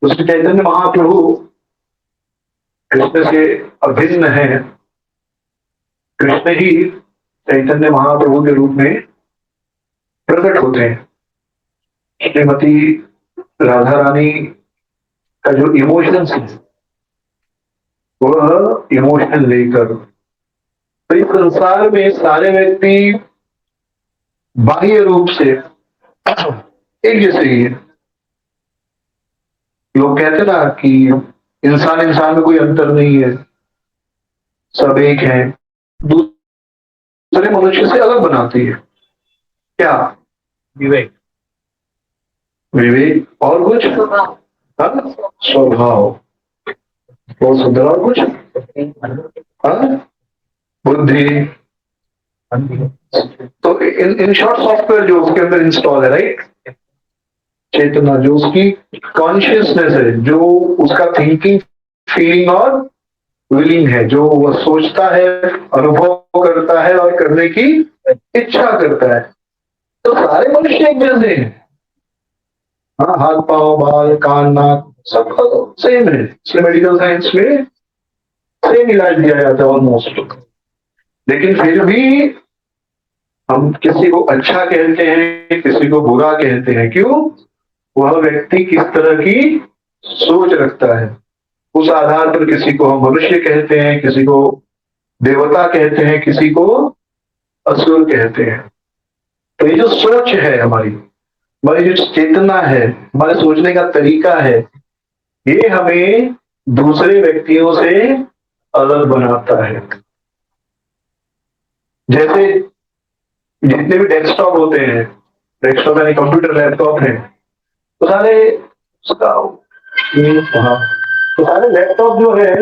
उसके चैतन्य महाप्रभु कृष्ण से अभिन्न है। कृष्ण ही चैतन्य महाप्रभु के रूप में प्रकट होते हैं। श्रीमती राधा रानी का जो इमोशंस है वह इमोशन लेकर, तो इस संसार में सारे व्यक्ति बाह्य रूप से एक जैसे ही है। लोग कहते ना कि इंसान इंसान में कोई अंतर नहीं है, सब एक है। दूसरे मनुष्य से अलग बनाती है क्या? विवेक। विवेक और कुछ? स्वभाव। बहुत सुंदर। और कुछ? बुद्धि। तो इन शॉर्ट सॉफ्टवेयर जो उसके अंदर इंस्टॉल है, राइट, चेतना जो उसकी कॉन्शियसनेस है, जो उसका थिंकिंग फीलिंग और विलिंग है, जो वह सोचता है, अनुभव करता है और करने की इच्छा करता है, तो सारे मनुष्य एक जैसे हैं। हाँ, हाथ पांव बाल कान नाक सब सेम है। इसलिए मेडिकल साइंस में सेम इलाज दिया जाता है ऑलमोस्ट। लेकिन फिर भी हम किसी को अच्छा कहते हैं, किसी को बुरा कहते हैं। क्यों? वह व्यक्ति किस तरह की सोच रखता है, उस आधार पर किसी को हम मनुष्य कहते हैं, किसी को देवता कहते हैं, किसी को असुर कहते हैं। तो ये जो सोच है हमारी जो चेतना है, हमारे सोचने का तरीका है, ये हमें दूसरे व्यक्तियों से अलग बनाता है। जैसे जितने भी डेस्कटॉप होते हैं, डेस्कटॉप यानी कंप्यूटर, लैपटॉप है, तो सारे तो सारे लैपटॉप जो है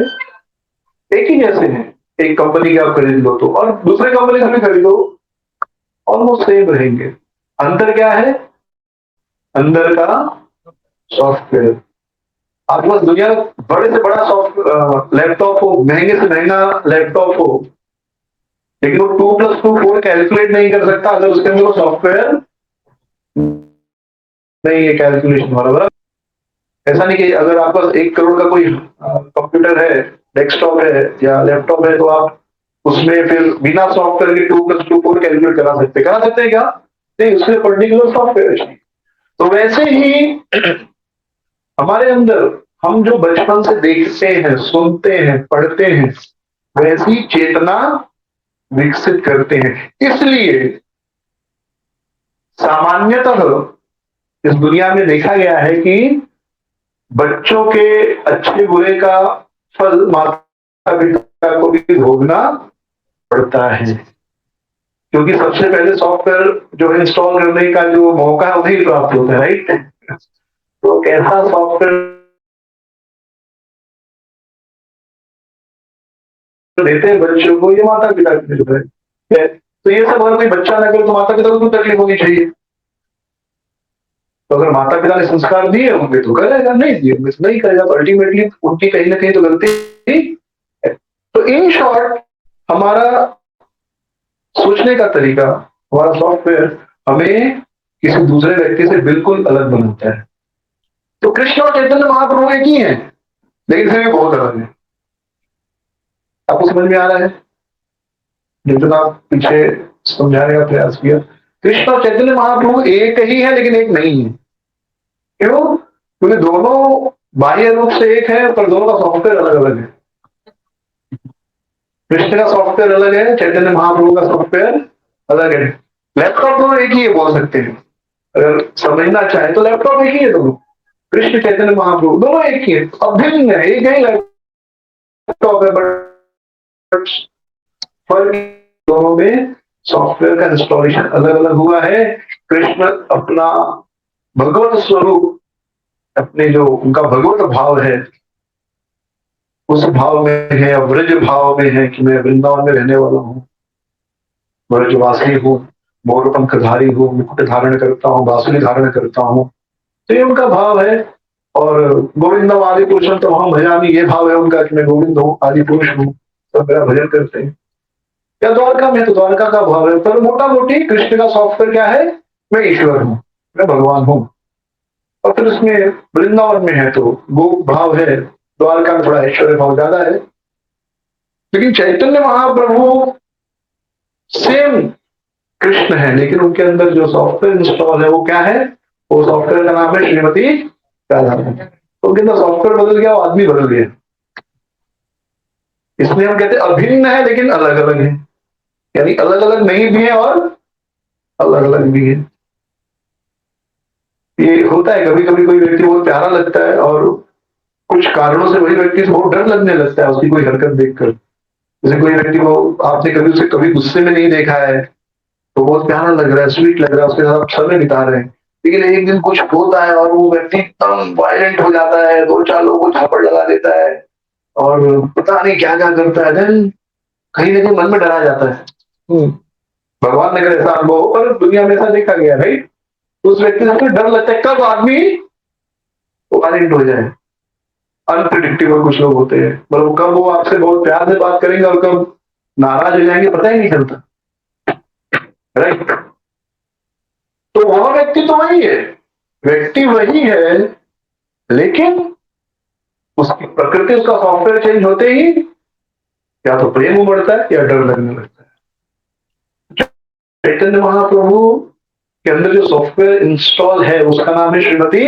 एक ही जैसे हैं। एक कंपनी का आप खरीद लो तो और दूसरे कंपनी का भी खरीदो, ऑलमोस्ट सेम रहेंगे। अंतर क्या है? अंदर का सॉफ्टवेयर। आपके पास दुनिया बड़े से बड़ा सॉफ्ट लैपटॉप हो, महंगे से महंगा लैपटॉप हो, लेकिन वो 2+2 4 कैलकुलेट नहीं कर सकता अगर उसके अंदर वो सॉफ्टवेयर नहीं है कैलकुलेशन वाला। ऐसा नहीं कि अगर आपके पास 1 करोड़ का कोई कंप्यूटर है, डेस्कटॉप है या लैपटॉप है, तो आप उसमें फिर बिना सॉफ्टवेयर के 2+2 4 कैलकुलेट करा सकते हैं क्या? नहीं, उसके पर्टिकुलर सॉफ्टवेयर चाहिए। तो वैसे ही हमारे अंदर हम जो बचपन से देखते हैं, सुनते हैं, पढ़ते हैं, वैसी चेतना विकसित करते हैं। इसलिए सामान्यतः इस दुनिया में देखा गया है कि बच्चों के अच्छे बुरे का फल माता पिता को भी भोगना पड़ता है, क्योंकि सबसे पहले सॉफ्टवेयर जो है इंस्टॉल करने का जो मौका है उन्हें प्राप्त होता है, राइट। तो कैसा सॉफ्टवेयर देते हैं बच्चों को, ये माता पिता की निर्भर है। तो ये सब अगर कोई बच्चा ना करे तो माता पिता को तकलीफ होनी चाहिए। तो अगर माता पिता ने संस्कार दिए होंगे तो करेगा, नहीं दिए होंगे तो नहीं करेगा। तो अल्टीमेटली उनकी कहीं ना कहीं तो गलती है। तो इन शॉर्ट हमारा सोचने का तरीका, हमारा सॉफ्टवेयर हमें किसी दूसरे व्यक्ति से बिल्कुल अलग बनाता है। तो कृष्ण और चैतन्य महाप्रभु एक ही है, लेकिन फिर भी बहुत अलग है। आपको समझ में आ रहा है जितना पीछे समझाने का प्रयास किया? कृष्ण और चैतन्य महाप्रभु एक ही है लेकिन एक नहीं है। क्यों? क्योंकि दोनों बाह्य रूप से एक है पर दोनों का सॉफ्टवेयर अलग अलग है। कृष्ण का सॉफ्टवेयर अलग है, चैतन्य महाप्रभु का सॉफ्टवेयर अलग है। लैपटॉप दोनों एक ही है बोल सकते हैं, अगर समझना चाहे तो लैपटॉप एक ही है दोनों। कृष्ण चैतन्य महाप्रभु दोनों एक ही है, अभिन्न है, एक ही लैपटॉप है, बट फर्क दोनों में सॉफ्टवेयर का इंस्टॉलेशन अलग अलग हुआ है। कृष्ण अपना भगवत स्वरूप, अपने जो उनका भगवत भाव है उस भाव में है, ब्रज भाव में है कि मैं वृंदावन में रहने वाला हूँ, ब्रजवासी हूँ, मोरपंखधारी हूँ, मुकुट धारण करता हूँ, बांसुरी धारण करता हूँ। तो ये उनका भाव है। और गोविंदम आदि पुरुषम तो हम भजामी, ये भाव है उनका कि मैं गोविंद हूँ, आदि पुरुष हूँ, सब मेरा भजन करते हैं। या द्वारका में तो द्वारका का भाव है। पर मोटा मोटी कृष्ण का सॉफ्टवेयर क्या है? मैं ईश्वर हूँ, मैं भगवान हूँ। और फिर उसमें वृंदावन में है तो गोप भाव है, द्वारका में थोड़ा ऐश्वर्य भाव ज्यादा है। लेकिन चैतन्य महाप्रभु सेम कृष्ण है, लेकिन उनके अंदर जो सॉफ्टवेयर इंस्टॉल है वो क्या है? वो सॉफ्टवेयर का नाम है श्रीमती राधा रानी। तो उनके अंदर सॉफ्टवेयर बदल गया, वो आदमी बदल गया। इसलिए हम कहते हैं अभिन्न है लेकिन अलग अलग है, यानी अलग अलग नहीं भी है और अलग अलग भी है। ये होता है कभी कभी, कोई व्यक्ति बहुत प्यारा लगता है और कुछ कारणों से वही व्यक्ति से बहुत डर लगने लगता है उसकी कोई हरकत देखकर। जैसे कोई व्यक्ति को आपने कभी उसे कभी गुस्से में नहीं देखा है, तो बहुत प्यारा लग रहा है, स्वीट लग रहा है, उसके साथ आप समय बिता रहे हैं। लेकिन एक दिन कुछ होता है और वो व्यक्ति एकदम वायलेंट हो जाता है, दो चार लोगों को झापड़ लगा देता है और पता नहीं क्या क्या करता है, देन कहीं ना कहीं मन में डरा जाता है। भगवान ने अगर ऐसा अनुभव हो, पर दुनिया में ऐसा देखा गया, राइट? तो उस व्यक्ति से डर लगता है कब आदमी वायलेंट हो जाए। अनप्रिडिक्टेबल कुछ लोग होते हैं, मतलब कब वो आपसे बहुत प्यार से बात करेंगे और कब नाराज हो जाएंगे पता ही नहीं चलता, राइट? तो वह व्यक्ति तो वही है, व्यक्ति वही है, लेकिन उसकी प्रकृति, उसका सॉफ्टवेयर चेंज होते ही या तो प्रेम उमड़ता है या डर लगने लगता है। चैतन्य महाप्रभु के अंदर जो सॉफ्टवेयर इंस्टॉल है उसका नाम है श्रीमती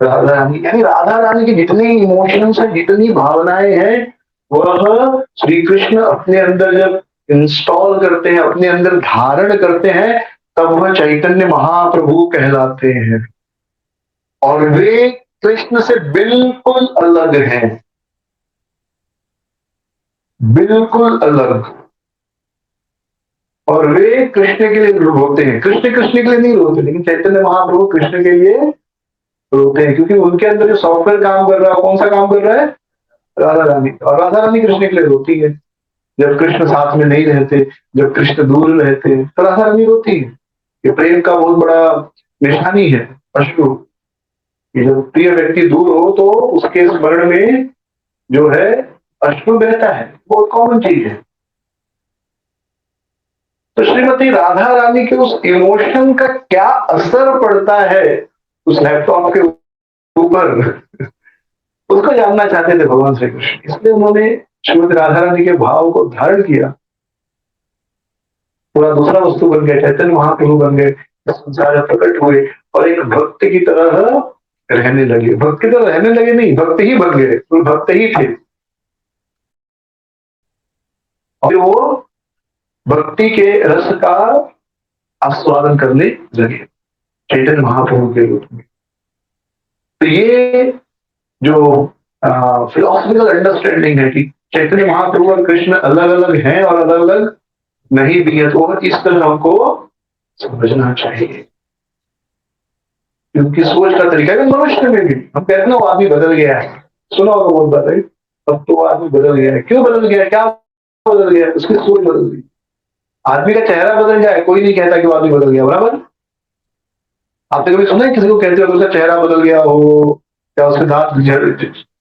राधा रानी। यानी राधा रानी की जितनी इमोशंस है, जितनी भावनाएं हैं, वह श्री कृष्ण अपने अंदर जब इंस्टॉल करते हैं, अपने अंदर धारण करते हैं, तब वह चैतन्य महाप्रभु कहलाते हैं। और वे कृष्ण से बिल्कुल अलग हैं, बिल्कुल अलग। और वे कृष्ण के लिए रोते हैं, कृष्ण कृष्ण के लिए नहीं रोते, लेकिन चैतन्य महाप्रभु कृष्ण के लिए रोते हैं, क्योंकि उनके अंदर जो सॉफ्टवेयर काम कर रहा है, कौन सा काम कर रहा है? राधा रानी। और राधा रानी कृष्ण के लिए रोती है। जब कृष्ण साथ में नहीं रहते, जब कृष्ण दूर रहते हैं, तो राधा रानी रोती है। ये प्रेम का बहुत बड़ा निशानी है, अश्रु। जब प्रिय व्यक्ति दूर हो तो उसके स्मरण में जो है अश्रु बहता है, बहुत कॉमन चीज है। तो श्रीमती राधा रानी के उस इमोशन का क्या असर पड़ता है उस लैपटॉप के ऊपर, उसको जानना चाहते थे भगवान श्री कृष्ण। इसलिए उन्होंने श्रीमती राधा रानी के भाव को धारण किया, पूरा दूसरा वस्तु बन गए, चैतन्य महाप्रभु बन गए, संसार में प्रकट हुए और एक भक्त की तरह रहने लगे। भक्त की तरह रहने लगे नहीं, भक्त ही बन गए, तो भक्त ही थे। और वो भक्ति के रस का आस्वादन करने लगे चैतन्य महाप्रभु के रूप में। तो ये जो फिलोसफिकल अंडरस्टैंडिंग है कि चैतन्य महाप्रभु और कृष्ण अलग अलग हैं और अलग अलग नहीं भी है, तो इस तरह हमको समझना चाहिए। क्योंकि सोच का तरीका है मनुष्य में भी, हम कहते हैं वो आदमी बदल गया है, सुना होगा बहुत बार, अब तो आदमी बदल गया है। क्यों बदल गया है? क्या बदल गया है? उसकी सोच बदल गई। आदमी का चेहरा बदल जाए, कोई नहीं कहता कि वो आदमी बदल गया, बराबर? आपने कभी सुना है किसी को कहते हो उसका चेहरा बदल गया हो, या उसके दांत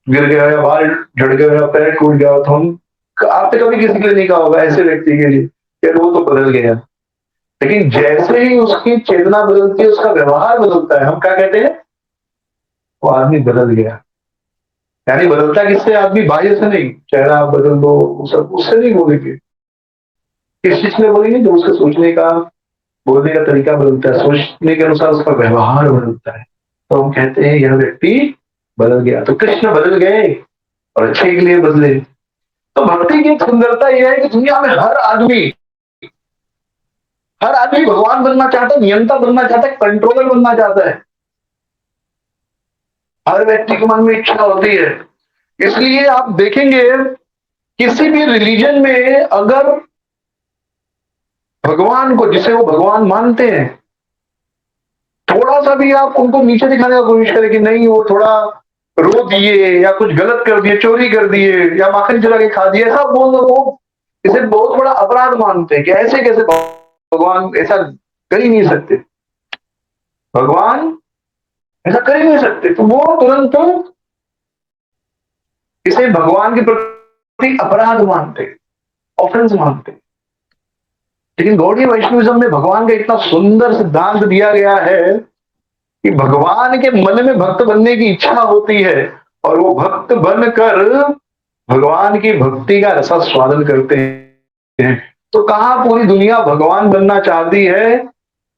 गिर गया, या बाल झड़ गया, या पैर टूट गया हो? तो हम, आपने कभी किसी के लिए नहीं कहा होगा ऐसे व्यक्ति के लिए कि वो तो बदल गया। लेकिन जैसे ही उसकी चेतना बदलती है, उसका व्यवहार बदलता है, हम क्या कहते हैं? वो आदमी बदल गया। यानी बदलता किससे? आदमी बाह्य से नहीं, चेहरा बदल दो सब उससे नहीं बोलेंगे। किस चीज में बोलेंगे? जो उसके सोचने का, बोलने का तरीका बदलता है, सोचने के अनुसार उसका व्यवहार बदलता है, तो हम कहते हैं यह व्यक्ति बदल गया। तो कृष्ण बदल गए और अच्छे के लिए बदले। तो भक्ति की एक सुंदरता यह है कि दुनिया में हर आदमी भगवान बनना चाहता है, नियंता बनना चाहता है, कंट्रोलर बनना चाहता है। हर व्यक्ति के मन में इच्छा होती है। इसलिए आप देखेंगे किसी भी रिलीजन में अगर भगवान को, जिसे वो भगवान मानते हैं, थोड़ा सा भी आप उनको नीचे दिखाने का कोशिश करें कि नहीं वो थोड़ा रो दिए या कुछ गलत कर दिए, चोरी कर दिए या माखन चुरा के खा दिए, ऐसा बोल दो, वो इसे बहुत बड़ा अपराध मानते हैं कि ऐसे कैसे भगवान ऐसा कर ही नहीं सकते, भगवान ऐसा कर ही नहीं सकते। तो वो तुरंत इसे भगवान के प्रति अपराध मानते, ऑफेंस मानते। लेकिन गौड़ीय वैष्णविज्म में भगवान का इतना सुंदर सिद्धांत दिया गया है कि भगवान के मन में भक्त बनने की इच्छा होती है और वो भक्त बनकर भगवान की भक्ति का रसास्वादन करते हैं। तो कहाँ पूरी दुनिया भगवान बनना चाहती है,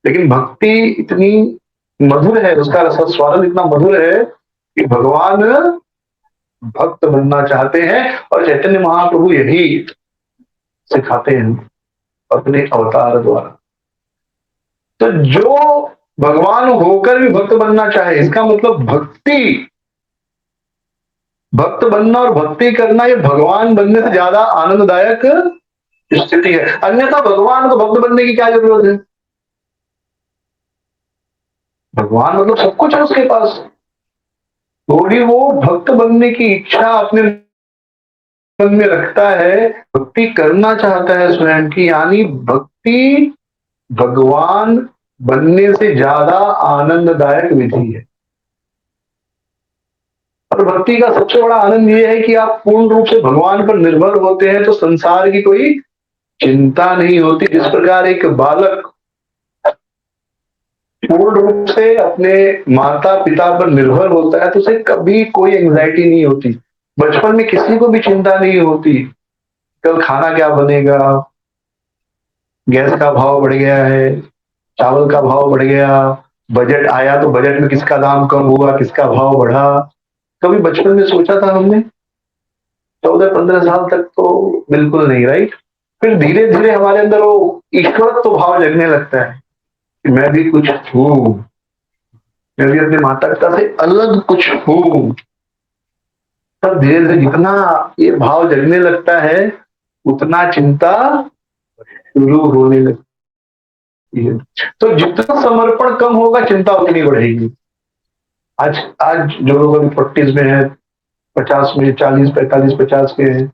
लेकिन भक्ति इतनी मधुर है, उसका रसास्वादन इतना मधुर है कि भगवान भक्त बनना चाहते हैं। और चैतन्य महाप्रभु यही सिखाते हैं अपने अवतार द्वारा। तो जो भगवान होकर भी भक्त बनना चाहे, इसका मतलब भक्त बनना और भक्ति करना ये भगवान बनने से ज्यादा आनंददायक स्थिति है। अन्यथा भगवान को भक्त बनने की क्या जरूरत है? भगवान मतलब सब कुछ है उसके पास। थोड़ी वो भक्त बनने की इच्छा अपने मन में रखता है, भक्ति करना चाहता है स्वयं की, यानी भक्ति भगवान बनने से ज्यादा आनंददायक विधि है। और भक्ति का सबसे बड़ा आनंद यह है कि आप पूर्ण रूप से भगवान पर निर्भर होते हैं, तो संसार की कोई चिंता नहीं होती। जिस प्रकार एक बालक पूर्ण रूप से अपने माता पिता पर निर्भर होता है, तो उसे कभी कोई एंजाइटी नहीं होती। बचपन में किसी को भी चिंता नहीं होती कल खाना क्या बनेगा, गैस का भाव बढ़ गया है, चावल का भाव बढ़ गया, बजट आया तो बजट में किसका दाम कम हुआ, किसका भाव बढ़ा। कभी बचपन में सोचा था हमने? 14-15 साल तक तो बिल्कुल नहीं, राइट। फिर धीरे धीरे हमारे अंदर वो ईश्वरत्व तो भाव जगने लगता है कि मैं भी कुछ हूं, मैं भी अपने माता पिता से अलग कुछ हूं। तब धीरे धीरे जितना ये भाव जगने लगता है, उतना चिंता शुरू होने लगती है। तो जितना समर्पण कम होगा, चिंता उतनी बढ़ेगी। आज आज जो लोग अभी 40s में है, 50 में, 40, 45, 50 के हैं,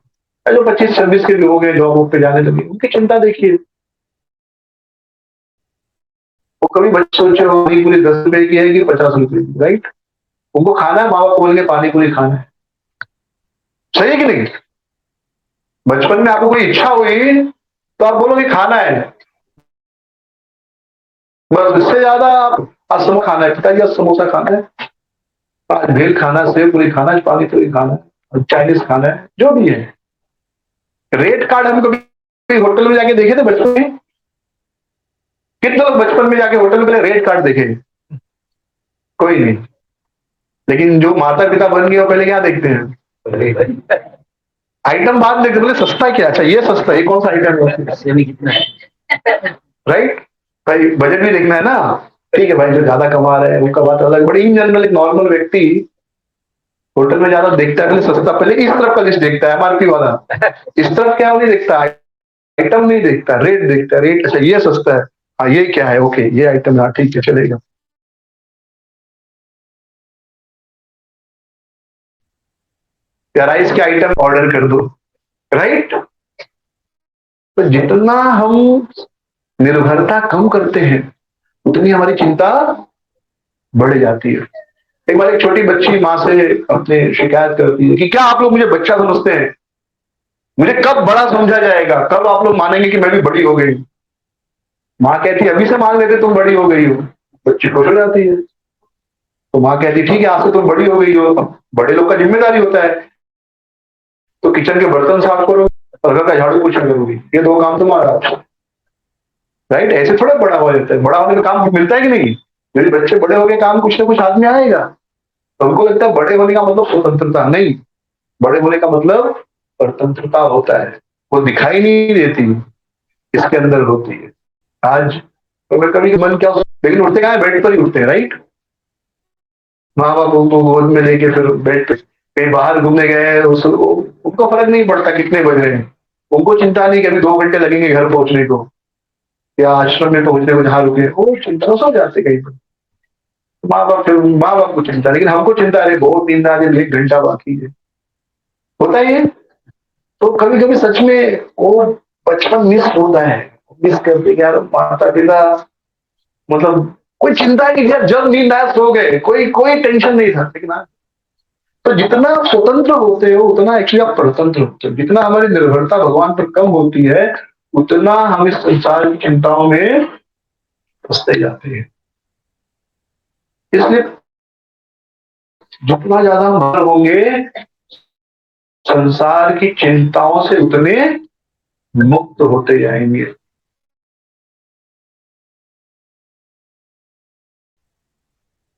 जो 25-26 के भी हो गए, जॉब पे जाने लगे, उनकी चिंता देखिए। वो कभी बच्चे सोचे हो पानी पूरी 10 रुपए की है कि 50 रुपए की, राइट। उनको खाना है, माँ बाप बोल के पानी पूरी खाना है, सही है कि नहीं? बचपन में आपको कोई इच्छा हुई तो आप बोलोगे खाना है, बस। इससे ज्यादा आप आज समोसा खाना है, पिताजी आज समोसा खाना है, आज भेल खाना है, सेव पूरी खाना है, पानी पूरी खाना है, चाइनीज खाना है, जो भी है। रेट कार्ड हम कभी होटल में जाके देखे थे बचपन में? कितने लोग बचपन में जाके होटल में पहले रेट कार्ड देखे? कोई नहीं। लेकिन जो माता पिता बन गए वो पहले क्या देखते हैं? आइटम बाद देखते, बोले सस्ता क्या, अच्छा ये सस्ता, ये कौन सा आइटम है, कितना है, राइट। भाई बजट भी देखना है ना। ठीक है भाई, जो ज्यादा कमा रहे हैं उनका बात अलग, बट इन जनरल एक नॉर्मल व्यक्ति होटल में ज्यादा देखता है, पहले सस्ता, पहले इस तरफ का लिस्ट देखता है, एमआरपी वाला। इस तरफ क्या नहीं देखता, आइटम नहीं देखता, रेट देखता है। रेट, अच्छा ये सस्ता है, हाँ ये क्या है, ओके ये आइटम, हाँ ठीक है चलेगा। या राइस के आइटम ऑर्डर कर दो, राइट। तो जितना हम निर्भरता कम करते हैं, उतनी हमारी चिंता बढ़ जाती है। एक बार एक छोटी बच्ची माँ से अपने शिकायत करती है कि क्या आप लोग मुझे बच्चा समझते हैं, मुझे कब बड़ा समझा जाएगा, कब आप लोग मानेंगे कि मैं भी बड़ी हो गई। माँ कहती है अभी से मान लेते तुम बड़ी हो गई हो। बच्ची खुश हो जाती है। तो माँ कहती ठीक है, आज से तुम बड़ी हो गई हो, बड़े लोग का जिम्मेदारी होता है, तो किचन के बर्तन साफ करो और घर का झाड़ू पोछा करोगी, ये 2 काम तुम्हारा, राइट। ऐसे थोड़ा बड़ा हो जाता है, बड़ा होने का काम मिलता है कि नहीं? यदि बच्चे बड़े हो गए, काम कुछ ना कुछ हाथ में आएगा। तो हमको लगता है बड़े होने का मतलब स्वतंत्रता, नहीं। बड़े होने का मतलब स्वतंत्रता होता है, वो दिखाई नहीं देती, इसके अंदर होती है। आज तो कभी मन क्या, लेकिन उठते कहाँ है, बेड पर ही उठते हैं, राइट। माँ बाप उनको गोद में लेके फिर बेड पे कहीं बाहर घूमने गए, उनको फर्क नहीं पड़ता कितने बज रहे हैं। उनको चिंता नहीं कि अभी 2 घंटे लगेंगे घर पहुंचने को, या आश्रम में पहुंचने को जहाँ रुके, वो चिंता सो जाते कहीं पर। माँ बाप को चिंता, लेकिन हमको चिंता, अरे बहुत नींद आ रही है, 1 घंटा बाकी है, होता ही है। तो कभी कभी सच में वो बचपन मिस होता है, मिस करते कि यार माता पिता, मतलब कोई चिंता नहीं, यार जब नींद आया सो गए, कोई कोई टेंशन नहीं था। लेकिन आज तो जितना स्वतंत्र होते हो उतना एक्चुअली आप परतंत्र होते हो। जितना हमारी निर्भरता भगवान पर कम होती है, उतना हम इस संसार की चिंताओं में फंसते जाते हैं। इसलिए जितना ज्यादा हम भर होंगे संसार की चिंताओं से उतने मुक्त होते जाएंगे।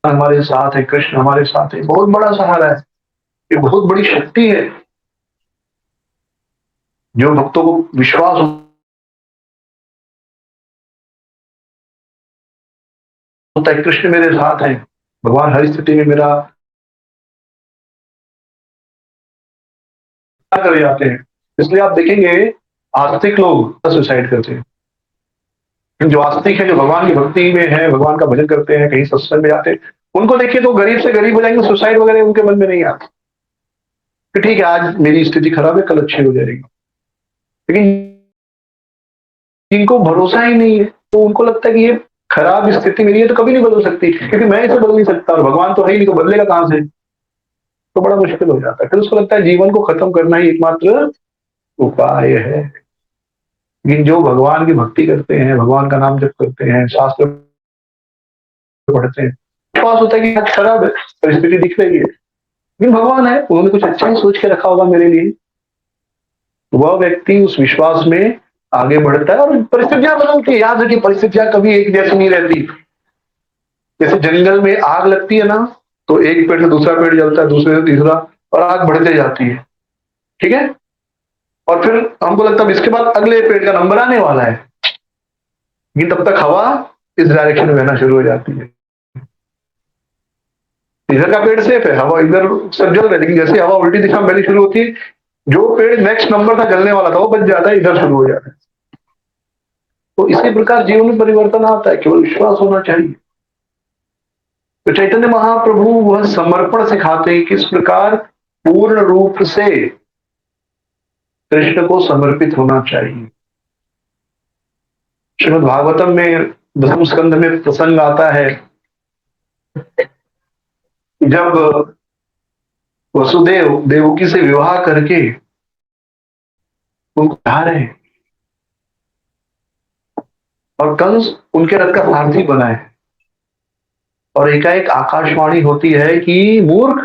हमारे साथ है, कृष्ण हमारे साथ है, बहुत बड़ा सहारा है, ये बहुत बड़ी शक्ति है। जो भक्तों को विश्वास होता है कृष्ण मेरे साथ है, भगवान हर स्थिति में मेरा कर जाते हैं। इसलिए आप देखेंगे आस्तिक लोग सुसाइड करते हैं। जो आस्तिक है, जो भगवान की भक्ति में है, भगवान का भजन करते हैं, कहीं सत्संग में जाते हैं, उनको देखिए तो गरीब से गरीब हो जाएंगे, सुसाइड वगैरह उनके मन में नहीं आता कि ठीक है आज मेरी स्थिति खराब है, कल अच्छी हो जाएगी। लेकिन जिनको भरोसा ही नहीं है तो उनको लगता है कि ये खराब स्थिति मेरी है तो कभी नहीं बदल सकती, क्योंकि मैं इसे बदल नहीं सकता और भगवान तो है ही नहीं, तो बदलेगा कहां से। तो बड़ा मुश्किल हो जाता है, फिर उसको लगता है जीवन को खत्म करना ही एकमात्र उपाय है। लेकिन जो भगवान की भक्ति करते हैं, भगवान का नाम जप करते हैं, शास्त्र पढ़ते हैं, विश्वास होता है कि आज खराब है, परिस्थिति दिख रही है, लेकिन भगवान है, उन्होंने कुछ अच्छा ही सोच के रखा होगा मेरे लिए। वह व्यक्ति उस विश्वास में आगे बढ़ता है और परिस्थितियां बदलती है। याद रखिए परिस्थितियां कभी एक जैसी नहीं रहती। जैसे जंगल में आग लगती है ना, तो एक पेड़ से दूसरा पेड़ जलता है, दूसरे से तीसरा, और आग बढ़ते जाती है, ठीक है। और फिर हमको लगता है इसके बाद अगले पेड़ का नंबर आने वाला है, लेकिन तब तक हवा इस डायरेक्शन में बहना शुरू हो जाती है। इधर का पेड़ सेफ है, हवा इधर सब जल रहा है, लेकिन जैसे हवा उल्टी दिशा में बहनी शुरू होती है, जो पेड़ नेक्स्ट नंबर था जलने वाला था वो बच जाता है, इधर शुरू हो जाता है। तो इसी प्रकार जीवन में परिवर्तन आता है, केवल विश्वास होना चाहिए। तो चैतन्य महाप्रभु वह समर्पण सिखाते हैं, किस प्रकार पूर्ण रूप से कृष्ण को समर्पित होना चाहिए। श्रीमद् भागवतम में दसम स्कंध में प्रसंग आता है, जब वसुदेव देवकी से विवाह करके उनको जा रहे हैं और कंस उनके रथ का सारथी बना है, और एकाएक आकाशवाणी होती है कि मूर्ख,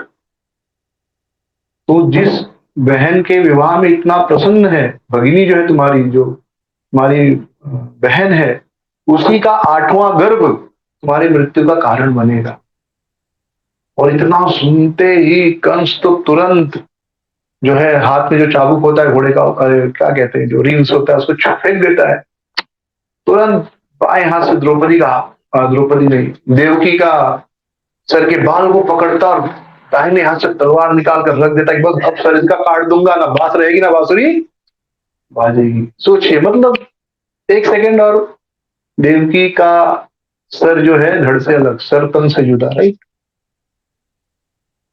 तो जिस बहन के विवाह में इतना प्रसन्न है, भगिनी जो है तुम्हारी, जो तुम्हारी बहन है, उसी का 8वां गर्भ तुम्हारी मृत्यु का कारण बनेगा। और इतना सुनते ही कंस तो तुरंत जो है हाथ में जो चाबुक होता है घोड़े का, क्या कहते हैं, जो रींस होता है, उसको फेंक देता है। तुरंत बाएं हाथ से द्रौपदी नहीं, देवकी का सर के बाल को पकड़ता और दाहिने हाथ से तलवार निकाल कर रख देता कि बस अब सर इसका काट दूंगा, ना बांस रहेगी ना बांसुरी बाजेगी। सोचिए, मतलब 1 सेकंड और देवकी का सर जो है धड़ से अलग, सर तन से जुदा, राइट।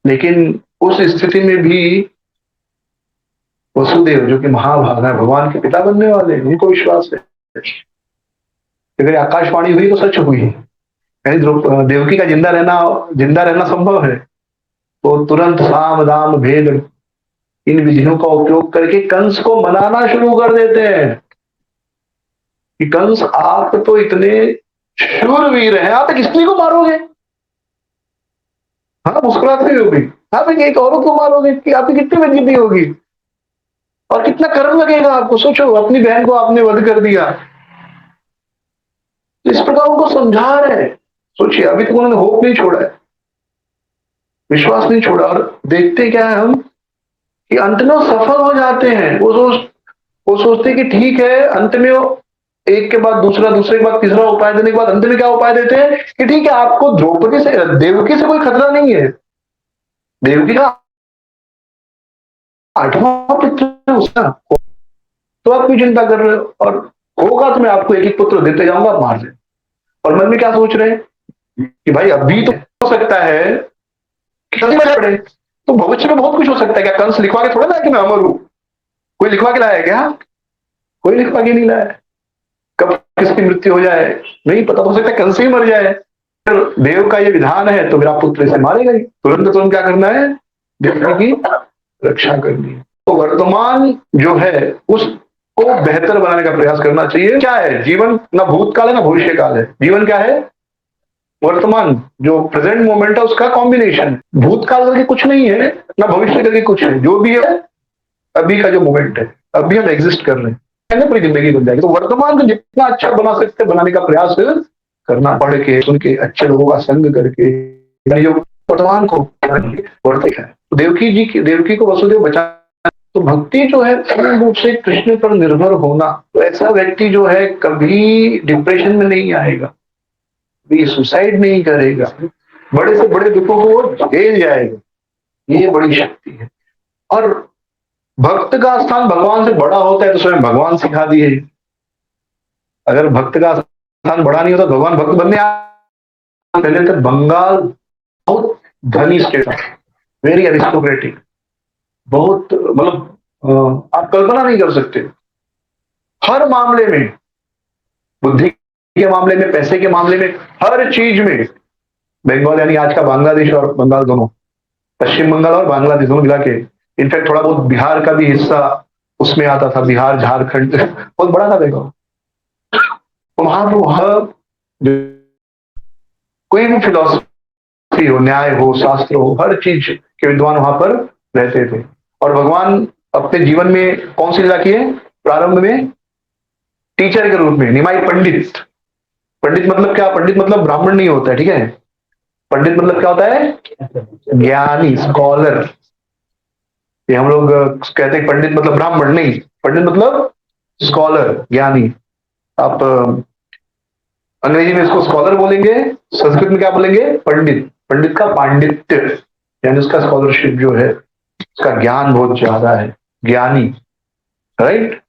लेकिन उस स्थिति में भी वसुदेव जो कि महाभागा है, भगवान के पिता बनने वाले, उनको विश्वास है अगर आकाशवाणी हुई तो सच हुई, यानी देवकी का जिंदा रहना संभव है। तो तुरंत साम दाम भेद इन विधियों का उपयोग करके कंस को मनाना शुरू कर देते हैं कि कंस आप तो इतने शूरवीर हैं, आप एक स्त्री को मारोगे। हाँ, मुस्कुराते हुए भी आप एक औरत को मारोगे, कि आपकी कितनी बेइज्जती होगी और कितना कर्म लगेगा आपको। सोचो, अपनी बहन को आपने वध कर दिया। तो इस प्रकार उनको समझा रहे हैं। सोचिए, अभी तक उन्होंने होप नहीं छोड़ा है, विश्वास नहीं छोड़ा, और देखते क्या है हम कि अंत में वो सफल हो जाते हैं। वो सोचते कि ठीक है, अंत में वो एक के बाद दूसरा, दूसरे के बाद तीसरा उपाय देने के बाद अंत में क्या उपाय देते हैं कि ठीक है, आपको द्रौपदी से, देवकी से कोई खतरा नहीं है, देवकी का 8वां पुत्र है उसका, तो आप क्यों चिंता कर रहे हो, और होगा तो मैं आपको एक एक पुत्र देते जाऊंगा, आप मार दे। और मन में क्या सोच रहे हैं कि भाई अभी तो हो सकता है कि पड़े, तो भविष्य में बहुत कुछ हो सकता है। क्या कंस लिखवा के थोड़ा ना कि मैं अमर हूं, कोई लिखवा के लाया क्या? कोई लिखवा के नहीं लाया। कब किसकी मृत्यु हो जाए नहीं पता, हो सकता है कंस ही मर जाए। फिर देव का ये विधान है तो मेरा पुत्र इसे मारेगा ही, तुरंत तुरंत क्या करना है, देवता की रक्षा करनी है। तो वर्तमान जो है उसको बेहतर बनाने का प्रयास करना चाहिए। क्या है जीवन? ना भूतकाल है ना भविष्य काल है, जीवन क्या है? वर्तमान जो प्रेजेंट मोमेंट है उसका कॉम्बिनेशन। भूतकाल करके कुछ नहीं है ना भविष्य करके कुछ है, जो भी है अभी का जो मोमेंट है, अभी हम एग्जिस्ट कर रहे हैं ना, पूरी जिंदगी बन जाएगी। तो वर्तमान को जितना अच्छा बना सकते हैं बनाने का प्रयास करना, पढ़ के सुन के अच्छे लोगों का संग करके, यानी जो वर्तमान को वर्तिक है। तो देवकी को वसुदेव बचा। तो भक्ति जो है पूर्ण रूप से कृष्ण पर निर्भर होना, तो ऐसा व्यक्ति जो है कभी डिप्रेशन में नहीं आएगा, भी सुसाइड नहीं करेगा, बड़े से बड़े दुखों को वो झेल जाएगा। ये बड़ी शक्ति है। और भक्त का स्थान भगवान से बड़ा होता है तो स्वयं भगवान सिखा दिए। अगर भक्त का स्थान बड़ा नहीं होता भगवान भक्त बनने पहले तक बंगाल बहुत धनी स्टेट, वेरी अरिस्टोक्रेटिक, बहुत मतलब आप कल्पना नहीं कर सकते। हर मामले में, बुद्धि के मामले में, पैसे के मामले में, हर चीज में बंगाल, यानी आज का बांग्लादेश और बंगाल दोनों, पश्चिम बंगाल और बांग्लादेश दोनों मिला के, इनफैक्ट थोड़ा बहुत बिहार का भी हिस्सा उसमें आता था, बिहार झारखंड बहुत बड़ा था बंगाल। तो वहां कोई भी फिलोसफी हो, न्याय हो, शास्त्र हो, हर चीज के विद्वान वहां पर रहते थे। और भगवान अपने जीवन में कौन सी लीला की है? प्रारंभ में टीचर के रूप में, निमाई पंडित। पंडित मतलब क्या? पंडित मतलब ब्राह्मण नहीं होता है, ठीक है। पंडित मतलब क्या होता है? ज्ञानी, स्कॉलर। ये हम लोग कहते हैं पंडित मतलब ब्राह्मण, नहीं, पंडित मतलब स्कॉलर, ज्ञानी। आप अंग्रेजी में इसको स्कॉलर बोलेंगे, संस्कृत में क्या बोलेंगे? पंडित। पंडित का पांडित्य यानी उसका स्कॉलरशिप जो है, उसका ज्ञान बहुत ज्यादा है, ज्ञानी, राइट।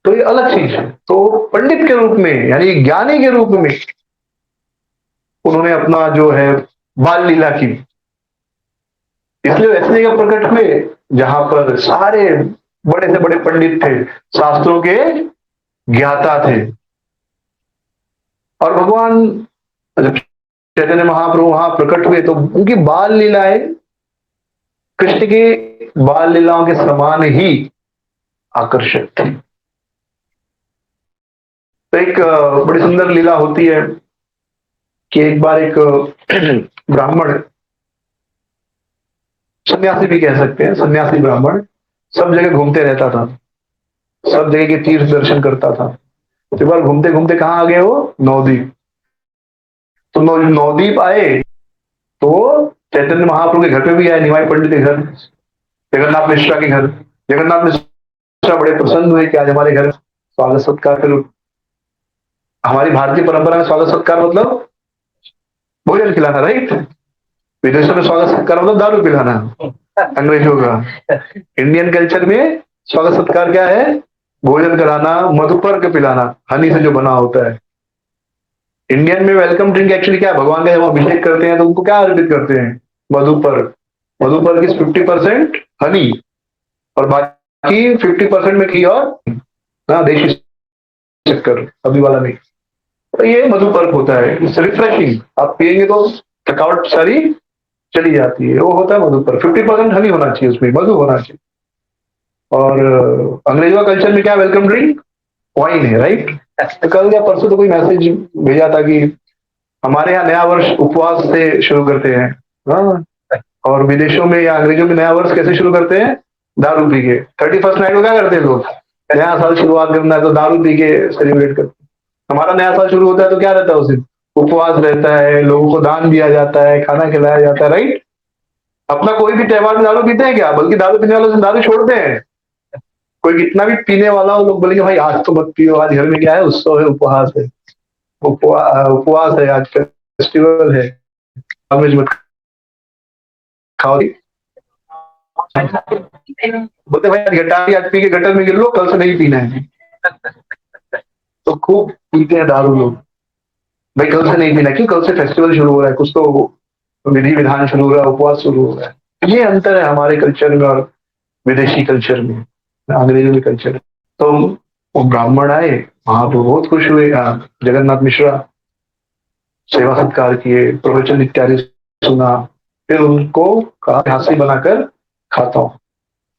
तो ये अलग चीज है। तो पंडित के रूप में यानी ज्ञानी के रूप में उन्होंने अपना जो है बाल लीला की। इसलिए ऐसी जगह प्रकट हुए जहां पर सारे बड़े से बड़े पंडित थे, शास्त्रों के ज्ञाता थे। और भगवान जब चैतन्य महाप्रभु वहां प्रकट हुए तो उनकी बाल लीलाएं कृष्ण की बाल लीलाओं के समान ही आकर्षक थी। तो एक बड़ी सुंदर लीला होती है कि एक बार एक ब्राह्मण, सन्यासी भी कह सकते हैं, सन्यासी ब्राह्मण सब जगह घूमते रहता था, सब जगह के तीर्थ दर्शन करता था। एक बार घूमते घूमते कहाँ आ गए वो? नवद्वीप। तो नवद्वीप आए तो चैतन्य महाप्रभु के घर पे भी आए, निमाई पंडित के घर, जगन्नाथ मिश्रा के घर। जगन्नाथ मिश्रा बड़े प्रसन्न हुए कि आज हमारे घर स्वागत सत्कार करो। हमारी भारतीय परंपरा में स्वागत सत्कार मतलब भोजन खिलाना, राइट। विदेशों में स्वागत सत्कार मतलब दारू पिलाना, अंग्रेजों का। इंडियन कल्चर में स्वागत सत्कार क्या है? भोजन कराना, मधुपर्क पिलाना, हनी से जो बना होता है। इंडियन में वेलकम ड्रिंक एक्चुअली क्या है? भगवान का जब अभिषेक करते हैं तो उनको क्या अर्पित करते हैं? मधुपर्क। मधुपर्क इज 50% हनी और बाकी 50% में घी और देशी शक्कर, अभी वाला नहीं। तो ये मधुपर्क होता है, इट्स रिफ्रेशिंग। आप पियेंगे तो थकावट सारी चली जाती है, वो होता है मधुपर्क। 50% हनी होना चाहिए, उसमें मधु होना चाहिए। और अंग्रेजों का कल्चर में क्या वेलकम ड्रिंक? वाइन है, राइट। तो कल या परसों तो कोई मैसेज भेजा था कि हमारे यहाँ नया वर्ष उपवास से शुरू करते हैं, हाँ। और विदेशों में या अंग्रेजों में नया वर्ष कैसे शुरू करते हैं? दारू पी के। 31st नाइट को क्या करते हैं लोग? नया साल शुरुआत करना है तो दारू पी के सेलिब्रेट करते हैं। हमारा नया साल शुरू होता है तो क्या रहता है उस दिन? उपवास रहता है, लोगों को दान दिया जाता है, खाना खिलाया जाता है, राइट। अपना कोई भी त्योहार में दारू पीते हैं क्या? बल्कि दारू पीने वालों से दारू छोड़ते हैं। कोई कितना भी पीने वाला हो, लोग बोलेंगे भाई आज तो मत पियो, आज घर में क्या है? उत्सव है, उपवास है, उपवास है, आज फेस्टिवल है, मत खाओ। बोलते भाई गटारी आज पी के गटर में गिर लो, कल से नहीं पीना है। तो खूब पीते हैं दारू लोग। भाई कल से नहीं पीना, क्यों? कल से फेस्टिवल शुरू हो रहा है, कुछ तो विधि विधान शुरू हो रहा है, उपवास शुरू हो रहा है। ये अंतर है हमारे कल्चर में और विदेशी कल्चर में, अंग्रेजों के कल्चर। तो वो ब्राह्मण आए वहां तो बहुत खुश हुए। जगन्नाथ मिश्रा सेवा सत्कार किए, प्रवचन इत्यादि सुना, फिर उनको कहा हासी बनाकर खाता हूँ।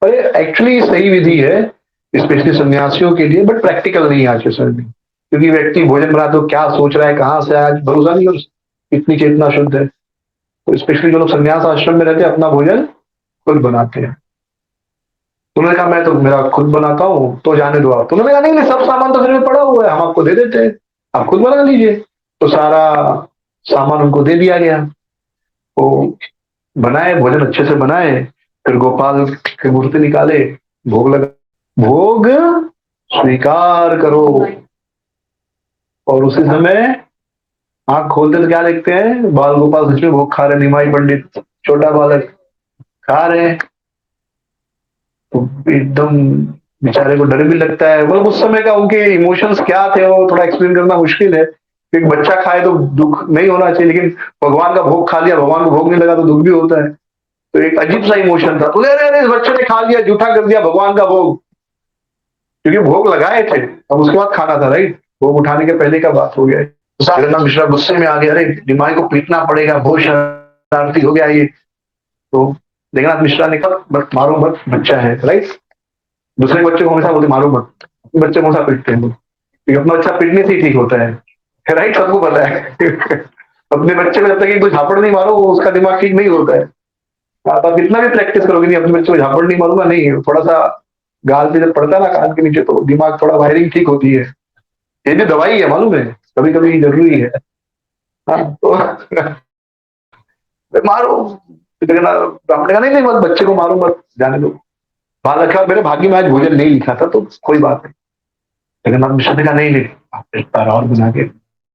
और ये एक्चुअली सही विधि है, स्पेशली सन्यासियों के लिए, बट प्रैक्टिकल नहीं आज के समय में। क्योंकि व्यक्ति भोजन बना तो क्या सोच रहा है, कहाँ से आज भरोसा नहीं कर सकता। इतनी चेतना शुद्ध है। तो स्पेशली जो लोग संन्यास आश्रम में रहते हैं अपना भोजन खुद बनाते हैं। तो उन्होंने कहा मैं तो मेरा खुद बनाता हूँ, तो जाने दो आप। तो उन्होंने कहा नहीं नहीं, सब सामान तो घर में पड़ा हुआ है, हम आपको दे देते हैं, आप खुद बना लीजिए। तो सारा सामान उनको दे दिया गया। वो बनाए, भोजन अच्छे से बनाए, फिर गोपाल की मूर्ति निकाले, भोग लगा, भोग स्वीकार करो। और उसी समय आंख खोलते तो क्या देखते हैं, बाल गोपाल सच में भोग खा रहे, निमाई पंडित छोटा बालक खा रहे हैं। तो एकदम बेचारे को डर भी लगता है। मतलब उस समय का उनके इमोशंस क्या थे वो थोड़ा एक्सप्लेन करना मुश्किल है। एक बच्चा खाए तो दुख नहीं होना चाहिए, लेकिन भगवान का भोग खा लिया, भगवान को भोग नहीं लगा तो दुख भी होता है। तो एक अजीब सा इमोशन था। तो अरे अरे इस बच्चे ने खा लिया, जूठा कर दिया भगवान का भोग, क्योंकि भोग लगाए थे, अब उसके बाद खाना था, राइट? भोग उठाने के पहले का बात हो गया है। तो जगन्नाथ मिश्रा गुस्से में आ गया, अरे दिमाग को पीटना पड़ेगा, बहुत शरारती हो गया ये। तो जगन्नाथ मिश्रा ने कहा बस मारो मत, बच्चा है, राइट? दूसरे बच्चे को हमेशा बोलते मारो मत, अपने बच्चे को हमेशा पीटते हैं, क्योंकि अपना बच्चा पीटने से ही ठीक होता है, राइट? सबको पता है। अपने बच्चे को जब तक एक कोई झापड़ नहीं मारो वो उसका दिमाग ठीक नहीं होता है। आप कितना भी प्रैक्टिस करोगे, नहीं अपने बच्चे को झापड़ नहीं मारूंगा, नहीं, थोड़ा सा गाल पे जब पड़ता है ना कान के नीचे, तो दिमाग थोड़ा वायरिंग ठीक होती है। ये भी दवाई है, मालूम है, कभी कभी जरूरी है। हाँ तो मारो। ब्राह्मण ने कहा नहीं नहीं मत, बच्चे को मारो मत, जाने दो। बालक का मेरे भाग्य में आज भोजन नहीं लिखा था, तो कोई बात नहीं। जगन्नाथ मिश्र ने कहा नहीं नहीं, आप एक बार और बना के,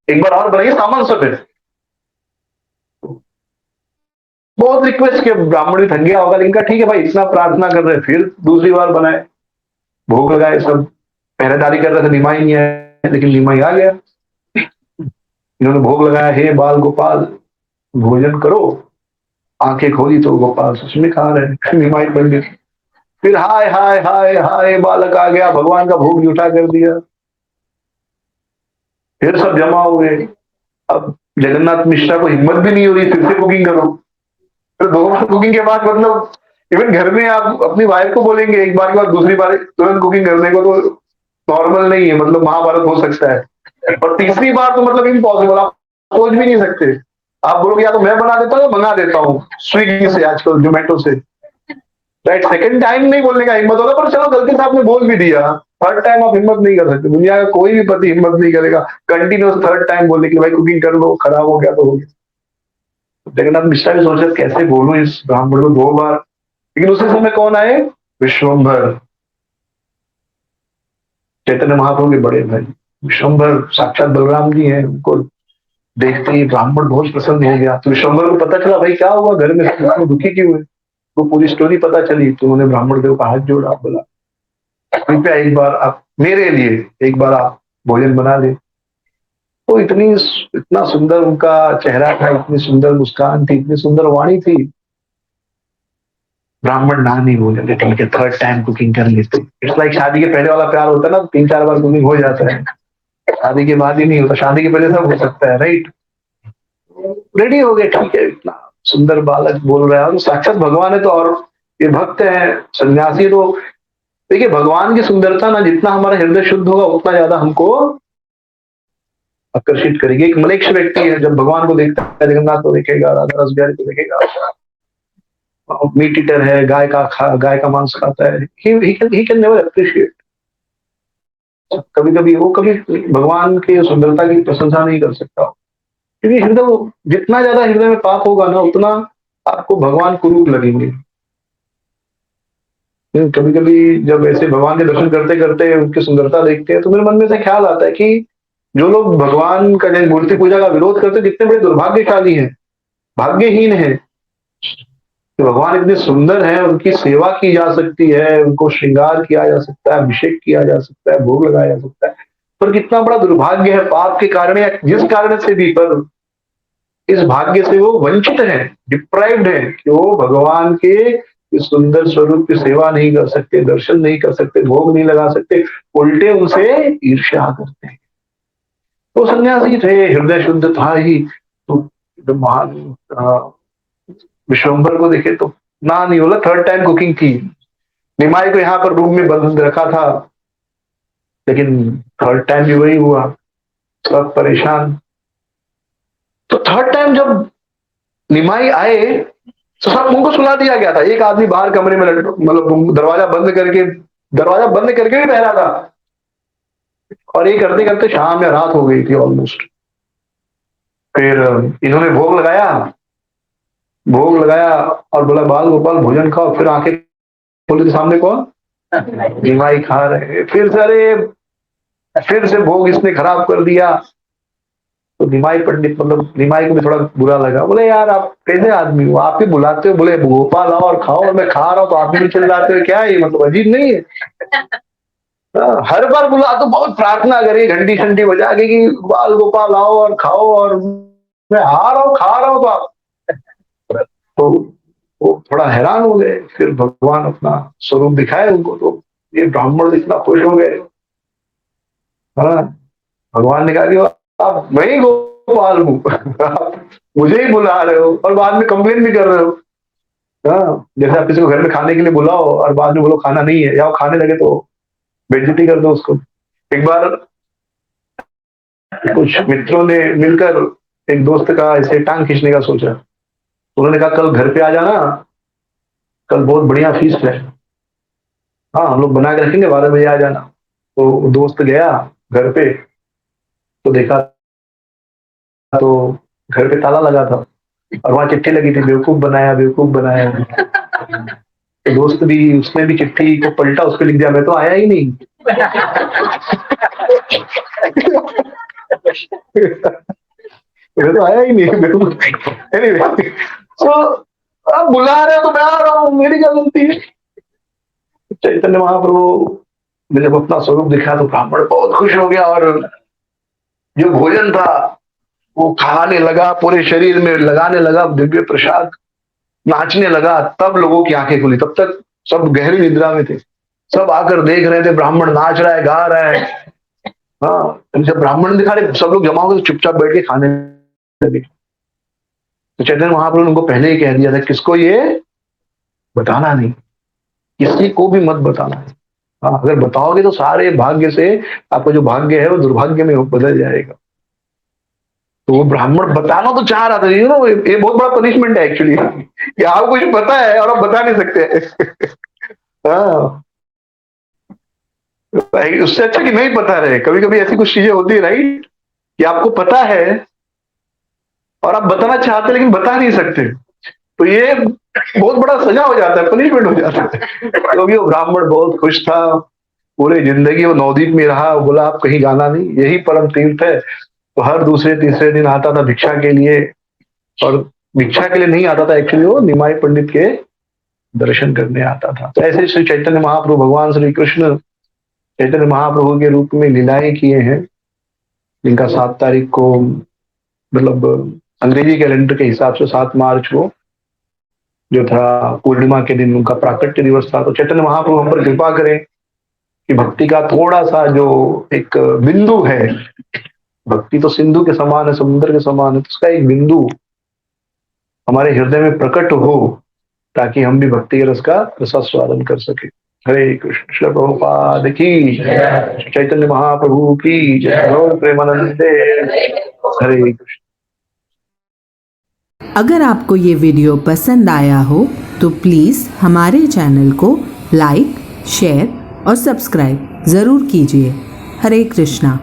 एक बार और बनाइए सामान सब है। बहुत रिक्वेस्ट किया, ब्राह्मण भी थक गया होगा, लेकिन कहा ठीक है भाई, इतना प्रार्थना कर रहे हैं, फिर दूसरी बार बनाए, भोग लगाए, सब पहरेदारी कर रहे थे, निमाई नहीं आया, लेकिन निमाई आ गया। इन्होंने भोग लगाया, हे बाल गोपाल भोजन करो। आंखें खोली तो गोपाल सच में खा रहे हैं, निमाई बन गई। फिर हाय हाय हाय हाय, बालक आ गया, भगवान का भोग जूठा कर दिया। फिर सब जमा हुए। अब जगन्नाथ मिश्रा को हिम्मत भी नहीं हो रही फिर से कुकिंग करो। फिर दो बार कुकिंग के बाद, मतलब इवन घर में आप अपनी वाइफ को बोलेंगे एक बार के बाद दूसरी बार तुरंत कुकिंग करने को, तो नॉर्मल नहीं है, मतलब महाभारत हो सकता है। और तीसरी बार तो मतलब इम्पॉसिबल, आप सोच भी नहीं सकते। आप बोलोगे या तो मैं बना देता हूँ या मंगा देता हूँ स्विगी से, आजकल जोमेटो से, राइट? सेकंड टाइम नहीं बोलने का हिम्मत होगा, पर चलो गलती से आपने बोल भी दिया। थर्ड टाइम आप हिम्मत नहीं कर सकते, दुनिया का कोई भी पति हिम्मत नहीं करेगा कंटिन्यूस थर्ड टाइम बोलने की, भाई कुकिंग कर लो, खराब हो गया तो हो गया। जगन्नाथ मिश्रा भी सोचा कैसे बोलूं इस ब्राह्मण को दो बार, लेकिन उसी समय कौन आए? विश्वम्भर, चैतन्य महाप्रभु के बड़े भाई विश्वम्भर, साक्षात बलराम जी हैं। उनको देखते ही ब्राह्मण बहुत प्रसन्न हो गया। तो विश्वम्भर को पता चला भाई क्या हुआ, घर में सब दुखी क्यों हुए, तो पूरी स्टोरी पता चली। तो उन्होंने ब्राह्मण देव का हाथ जोड़ा, बोला कृपया एक बार आप मेरे लिए एक बार आप भोजन बना दे। तो इतना सुंदर उनका चेहरा था, इतनी सुंदर मुस्कान थी, इतनी सुंदर वाणी थी। ब्राह्मण ना नहीं बोले, ठीक है थर्ड टाइम कुकिंग कर लेते। इट्स लाइक शादी के पहले वाला प्यार होता है ना, 3-4 बार कुकिंग हो जाता है, शादी के बाद ही नहीं होता, शादी के पहले सब हो सकता है, राइट? रेडी हो गए, ठीक है, इतना सुंदर बालक बोल रहा है, और साक्षात भगवान है तो, और ये भक्त है सन्यासी, तो देखिए भगवान की सुंदरता ना जितना हमारा हृदय शुद्ध होगा उतना ज्यादा हमको आकर्षित करेगी। एक मलेच्छ व्यक्ति है जब भगवान को देखता है, जगन्नाथ को देखेगा, राधा रस बिहारी को देखेगा, मीट ईटर है, गाय का मांस खाता है, ही कैन नेवर अप्रिशिएट। कभी कभी वो कभी भगवान की सुंदरता की प्रशंसा नहीं कर सकता, क्योंकि हृदय, जितना ज्यादा हृदय में पाप होगा ना उतना आपको भगवान कुरूप लगेंगे। कभी कभी जब ऐसे भगवान के दर्शन करते करते उनकी सुंदरता देखते हैं, तो मेरे मन में से ख्याल आता है कि जो लोग भगवान का जैसे मूर्ति पूजा का विरोध करते हैं कितने बड़े दुर्भाग्यशाली हैं, भाग्यहीन है। तो भगवान इतने सुंदर है, उनकी सेवा की जा सकती है, उनको श्रृंगार किया जा सकता है, अभिषेक किया जा सकता है, भोग लगाया जा सकता है, पर कितना बड़ा दुर्भाग्य है पाप के कारण या जिस कारण से भी, पर इस भाग्य से वो वंचित है, डिप्राइव्ड है, कि वो भगवान के इस सुंदर स्वरूप की सेवा नहीं कर सकते, दर्शन नहीं कर सकते, भोग नहीं लगा सकते, उल्टे उनसे ईर्ष्या करते हैं। तो सन्यासी थे, हृदय शुद्ध था ही, तो जब महान विश्वम्भर को देखे तो ना नहीं बोला, थर्ड टाइम कुकिंग की। निमाई को यहाँ पर रूम में बंद रखा था, लेकिन थर्ड टाइम भी वही हुआ, सब परेशान। तो थर्ड टाइम जब निमाई आए तो सब उनको सुला दिया गया था। एक आदमी बाहर कमरे में मतलब दरवाजा बंद करके भी बह रहा था, और ये करते करते शाम या रात हो गई थी ऑलमोस्ट। फिर इन्होंने भोग लगाया और बोला बाल गोपाल भोजन खाओ। फिर आंखें खोली तो सामने कौन? निमाई खा रहे। फिर से भोग इसने खराब कर दिया। तो निमाई पंडित मतलब निमाई को भी थोड़ा बुरा लगा। बोले यार आप कैसे आदमी हो, आप ही बुलाते हो, बोले गोपाल आओ और खाओ, और मैं खा रहा हूँ तो आप भी चले जाते हो, क्या है ये, मतलब अजीब नहीं है? हर बार बुला तो बहुत प्रार्थना करी घंटी शंटी बजा के कि बाल गोपाल आओ और खाओ, और मैं आ रहा हूँ खा रहा हूँ तो आप। तो वो थोड़ा हैरान हो गए। फिर भगवान अपना स्वरूप दिखाए उनको, तो ये ब्राह्मण इतना खुश हो गए। हाँ, भगवान ने कहा कि आप मैं ही गोपाल हूँ आप मुझे ही बुला रहे हो और बाद में कंप्लेन भी कर रहे हो। हाँ, जैसे आप किसी को घर में खाने के लिए बुलाओ और बाद में बोलो खाना नहीं है, या वो खाने लगे तो बेइज्जती कर दो उसको। एक बार कुछ मित्रों ने मिलकर एक दोस्त का ऐसे टांग खींचने का सोचा। उन्होंने कहा कल घर पे आ जाना, कल बहुत बढ़िया फीस्ट है, हाँ हम लोग बना के रखेंगे, 12 बजे आ जाना। तो दोस्त गया घर पे, तो देखा तो घर पे ताला लगा था और वहां चिट्ठी लगी थी, बेवकूफ बनाया बेवकूफ बनाया। तो दोस्त भी, उसने भी चिट्ठी को पलटा, उस पर लिख दिया मैं तो आया ही नहीं। मैं तो आया ही नहीं। एनीवे, तो आप बुला रहे हो तो मैं आ रहा हूँ, मेरी क्या गलती है? चैतन्य महाप्रभु ने जब अपना स्वरूप दिखा तो ब्राह्मण बहुत खुश हो गया, और जो भोजन था वो खाने लगा, पूरे शरीर में लगाने लगा दिव्य प्रसाद, नाचने लगा। तब लोगों की आंखें खुली, तब तक सब गहरी निद्रा में थे। सब आकर देख रहे थे ब्राह्मण नाच रहा है, गा रहा है। हाँ, जब ब्राह्मण दिखा रहे सब लोग जमा हो गए, तो चुपचाप बैठ के खाने लगे। तो चैतन्य महाप्रभु ने उनको पहले ही कह दिया था, किसको ये बताना नहीं, किसी को भी मत बताना। हाँ, अगर बताओगे तो सारे भाग्य से आपका जो भाग्य है वो दुर्भाग्य में बदल जाएगा। तो वो ब्राह्मण बताना तो चाह रहा था, यू नो, ये बहुत बड़ा पनिशमेंट है एक्चुअली कि आपको कुछ पता है और आप बता नहीं सकते। हाँ, उससे अच्छा कि नहीं पता रहे। कभी कभी ऐसी कुछ चीजें होती है राइट, कि आपको पता है और आप बताना चाहते लेकिन बता नहीं सकते, तो ये बहुत बड़ा सजा हो जाता है, पनिशमेंट हो जाता है। क्योंकि वो ब्राह्मण बहुत खुश था, पूरी जिंदगी वो नवदीप में रहा, बोला आप कहीं जाना नहीं, यही परम तीर्थ है। तो हर दूसरे तीसरे दिन आता था भिक्षा के लिए, और भिक्षा के लिए नहीं आता था एक्चुअली, वो निमाई पंडित के दर्शन करने आता था। तो ऐसे श्री चैतन्य महाप्रभु भगवान श्री कृष्ण चैतन्य महाप्रभु के रूप में लीलाएं किए हैं, जिनका 7 तारीख को मतलब अंग्रेजी कैलेंडर के हिसाब से 7 मार्च को जो था पूर्णिमा के दिन उनका प्राकट्य दिवस था। तो चैतन्य महाप्रभु हम पर कृपा करें कि भक्ति का थोड़ा सा जो एक बिंदु है, भक्ति तो सिंधु के समान है, समुद्र के समान है, तो उसका एक बिंदु हमारे हृदय में प्रकट हो, ताकि हम भी भक्ति के रस का रसास्वादन कर सके। हरे कृष्ण। श्री प्रभुपाद की, चैतन्य महाप्रभु की जय, गौर प्रेमानंदे। हरे कृष्ण। अगर आपको ये वीडियो पसंद आया हो तो प्लीज़ हमारे चैनल को लाइक, शेयर और सब्सक्राइब ज़रूर कीजिए। हरे कृष्णा।